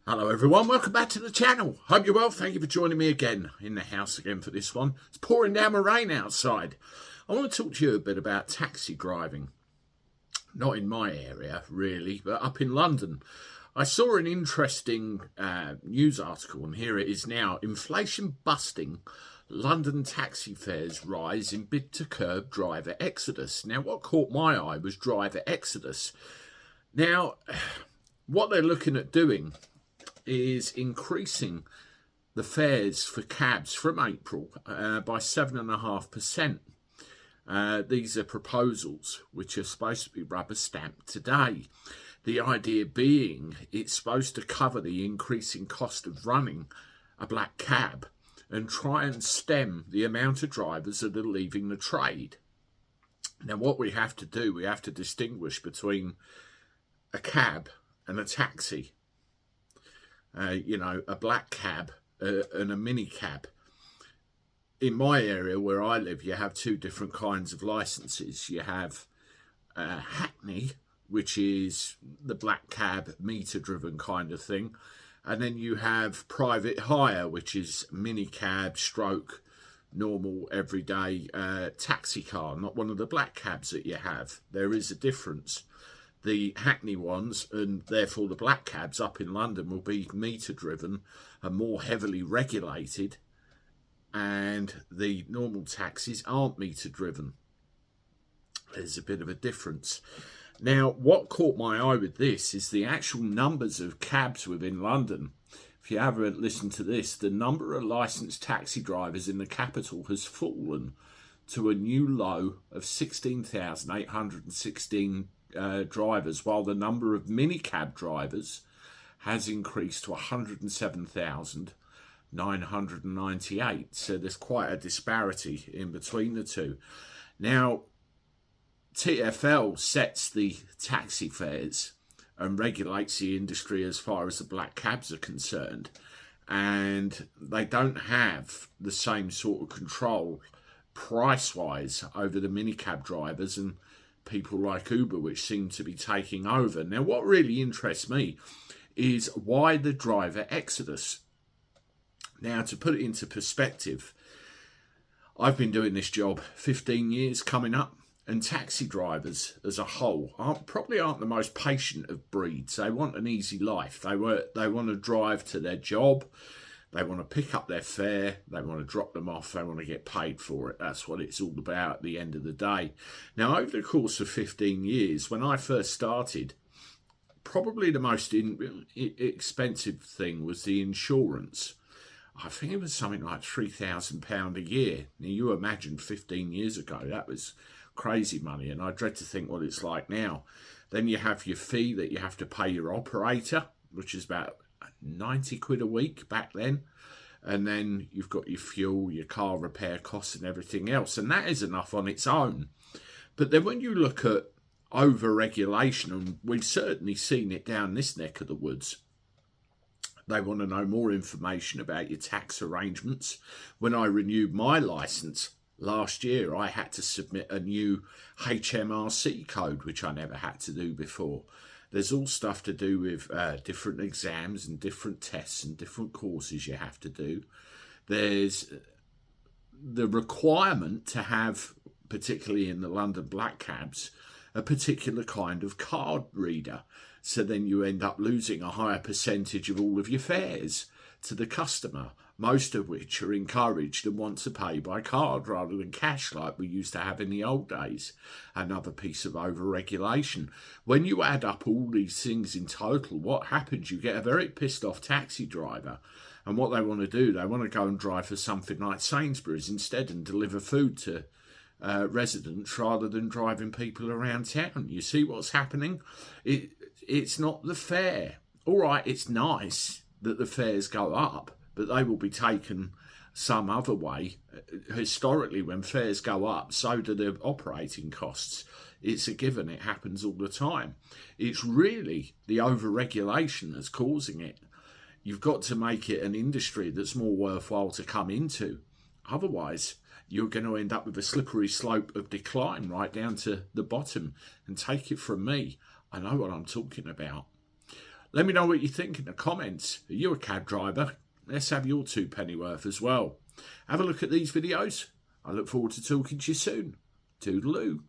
Hello everyone, welcome back to the channel. Hope you're well. Thank you for joining me again in the house again for this one. It's pouring down with rain outside. I want to talk to you a bit about taxi driving. Not in my area really, but up in London. I saw an interesting news article, and here it is now. Inflation busting, London taxi fares rise in bid to curb driver exodus. Now what caught my eye was driver exodus. Now what they're looking at doing is increasing the fares for cabs from April by 7.5%. These are proposals which are supposed to be rubber stamped today. The idea being it's supposed to cover the increasing cost of running a black cab and try and stem the amount of drivers that are leaving the trade. Now what we have to do, we have to distinguish between a cab and a taxi. A black cab and a mini cab. In my area where I live, you have two different kinds of licenses. You have Hackney, which is the black cab meter driven kind of thing, and then you have private hire, which is mini cab stroke normal everyday taxi car, not one of the black cabs that you have. There is a difference. The Hackney ones, and therefore the black cabs up in London, will be meter driven and more heavily regulated, and the normal taxis aren't meter driven. There's a bit of a difference. Now what caught my eye with this is the actual numbers of cabs within London. If you ever listen to this, the number of licensed taxi drivers in the capital has fallen to a new low of 16,816 drivers, while the number of minicab drivers has increased to 107,998. So there's quite a disparity in between the two. Now, TFL sets the taxi fares and regulates the industry as far as the black cabs are concerned, and they don't have the same sort of control price-wise over the minicab drivers and people like Uber, which seem to be taking over. Now what really interests me is why the driver exodus. Now to put it into perspective, I've been doing this job 15 years coming up, and taxi drivers as a whole probably aren't the most patient of breeds. They want an easy life. They want to drive to their job. They want to pick up their fare, they want to drop them off, they want to get paid for it. That's what it's all about at the end of the day. Now, over the course of 15 years, when I first started, probably the most expensive thing was the insurance. I think it was something like £3,000 a year. Now, you imagine 15 years ago, that was crazy money, and I dread to think what it's like now. Then you have your fee that you have to pay your operator, which is about 90 quid a week back then, and then you've got your fuel, your car repair costs and everything else, and that is enough on its own. But then when you look at over-regulation, and we've certainly seen it down this neck of the woods, they want to know more information about your tax arrangements. When I renewed my licence last year, I had to submit a new HMRC code, which I never had to do before. There's all stuff to do with different exams and different tests and different courses you have to do. There's the requirement to have, particularly in the London black cabs, a particular kind of card reader. So then you end up losing a higher percentage of all of your fares to the customer, most of which are encouraged and want to pay by card rather than cash like we used to have in the old days. Another piece of over-regulation. When you add up all these things in total, what happens? You get a very pissed off taxi driver, and what they want to do, they want to go and drive for something like Sainsbury's instead and deliver food to residents rather than driving people around town. You see what's happening? It's not the fare. All right, it's nice that the fares go up, but they will be taken some other way. Historically, when fares go up, so do the operating costs. It's a given. It happens all the time. It's really the over-regulation that's causing it. You've got to make it an industry that's more worthwhile to come into. Otherwise, you're going to end up with a slippery slope of decline right down to the bottom. And take it from me, I know what I'm talking about. Let me know what you think in the comments. Are you a cab driver? Let's have your 2 pennyworth as well. Have a look at these videos. I look forward to talking to you soon. Toodaloo.